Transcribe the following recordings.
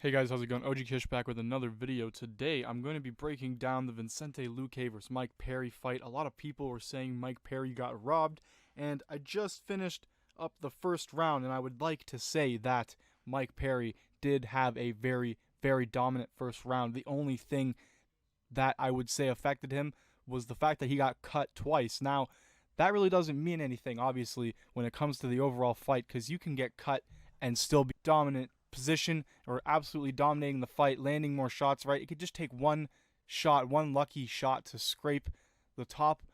Hey guys, how's it going? OG Kish back with another video. Today, I'm going to be breaking down the Vicente Luque vs. Mike Perry fight. A lot of people were saying Mike Perry got robbed, and I just finished up the first round, and I would like to say that Mike Perry did have a very, very dominant first round. The only thing that I would say affected him was the fact that he got cut twice. Now, that really doesn't mean anything, obviously, when it comes to the overall fight, because you can get cut and still be dominant position or absolutely dominating the fight, landing more shots, right? It could just take one shot, one lucky shot to scrape the top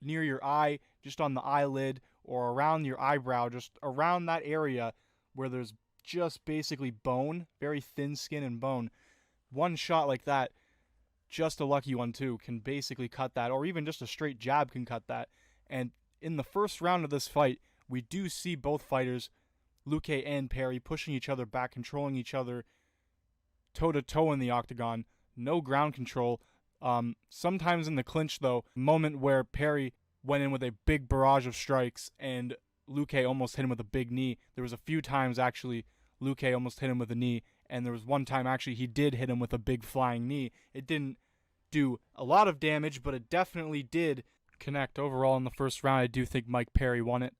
near your eye, just on the eyelid or around your eyebrow, just around that area where there's just basically bone, very thin skin and bone. One shot like that, just a lucky one too, can basically cut that, or even just a straight jab can cut that. And in the first round of this fight, we do see both fighters, Luque and Perry, pushing each other back, controlling each other toe-to-toe in the octagon. No ground control. Sometimes in the clinch, though, moment where Perry went in with a big barrage of strikes and Luque almost hit him with a big knee. There was a few times, actually, Luque almost hit him with a knee, and there was one time, actually, he did hit him with a big flying knee. It didn't do a lot of damage, but it definitely did connect. Overall, in the first round, I do think Mike Perry won it.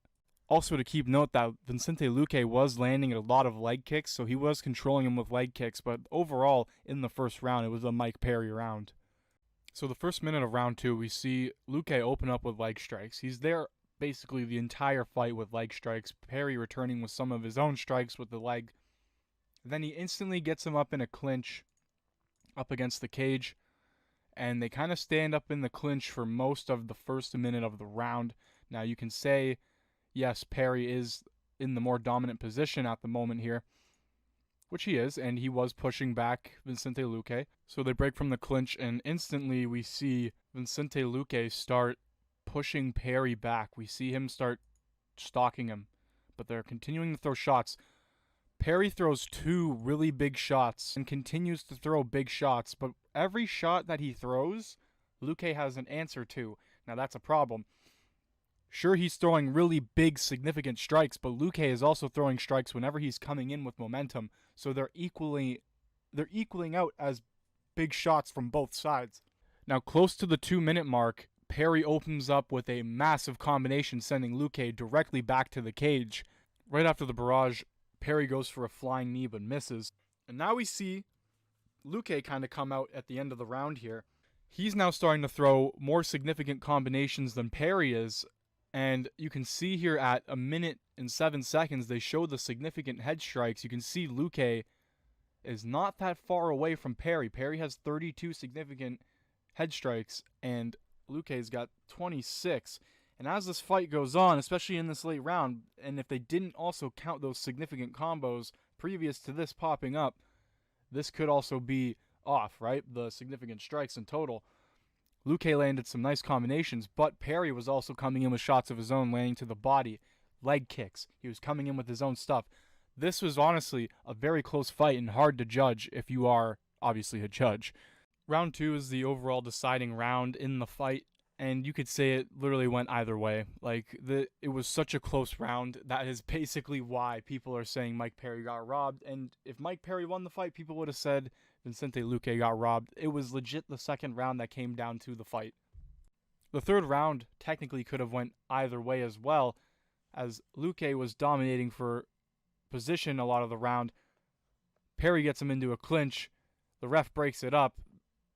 Also, to keep note that Vicente Luque was landing a lot of leg kicks, so he was controlling him with leg kicks, but overall, in the first round, it was a Mike Perry round. So the first minute of round 2, we see Luque open up with leg strikes. He's there basically the entire fight with leg strikes, Perry returning with some of his own strikes with the leg. Then he instantly gets him up in a clinch, up against the cage, and they kind of stand up in the clinch for most of the first minute of the round. Now, you can say, yes, Perry is in the more dominant position at the moment here, which he is, and he was pushing back Vicente Luque. So they break from the clinch, and instantly we see Vicente Luque start pushing Perry back. We see him start stalking him, but they're continuing to throw shots. Perry throws 2 really big shots and continues to throw big shots, but every shot that he throws, Luque has an answer to. Now, that's a problem. Sure, he's throwing really big, significant strikes, but Luque is also throwing strikes whenever he's coming in with momentum, so they're equaling out as big shots from both sides. Now, close to the 2-minute mark, Perry opens up with a massive combination, sending Luque directly back to the cage. Right after the barrage, Perry goes for a flying knee but misses. And now we see Luque kind of come out at the end of the round here. He's now starting to throw more significant combinations than Perry is. And you can see here at 1 minute and 7 seconds, they show the significant head strikes. You can see Luque is not that far away from Perry. Perry has 32 significant head strikes, and Luque's got 26. And as this fight goes on, especially in this late round, and if they didn't also count those significant combos previous to this popping up, this could also be off, right? The significant strikes in total. Luque landed some nice combinations, but Perry was also coming in with shots of his own, landing to the body, leg kicks. He was coming in with his own stuff. This was honestly a very close fight and hard to judge if you are obviously a judge. Round 2 is the overall deciding round in the fight, and you could say it literally went either way. It was such a close round. That is basically why people are saying Mike Perry got robbed, and if Mike Perry won the fight, people would have said Vicente Luque got robbed. It was legit the second round that came down to the fight. The third round technically could have went either way as well, as Luque was dominating for position a lot of the round. Perry gets him into a clinch. The ref breaks it up.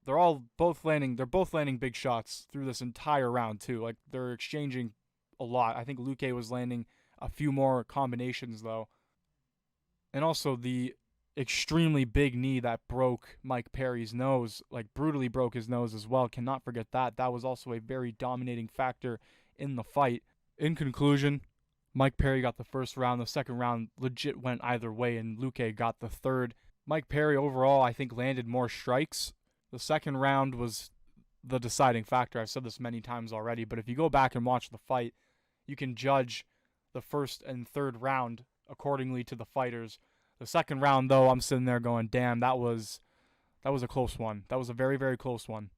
They're both landing big shots through this entire round too. Like, they're exchanging a lot. I think Luque was landing a few more combinations though. And also the extremely big knee that broke Mike Perry's nose, like brutally broke his nose as well. Cannot forget that. That was also a very dominating factor in the fight. In conclusion, Mike Perry got the first round. The second round legit went either way, and Luque got the third. Mike Perry overall, I think, landed more strikes. The second round was the deciding factor. I've said this many times already, but if you go back and watch the fight, you can judge the first and third round accordingly to the fighters. The second round, though, I'm sitting there going, damn, that was a close one. That was a very, very close one.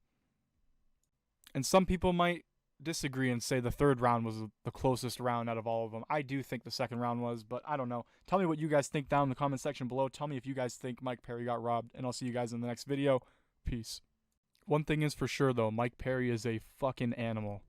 And some people might disagree and say the third round was the closest round out of all of them. I do think the second round was, but I don't know. Tell me what you guys think down in the comment section below. Tell me if you guys think Mike Perry got robbed, and I'll see you guys in the next video. Peace. One thing is for sure, though, Mike Perry is a fucking animal.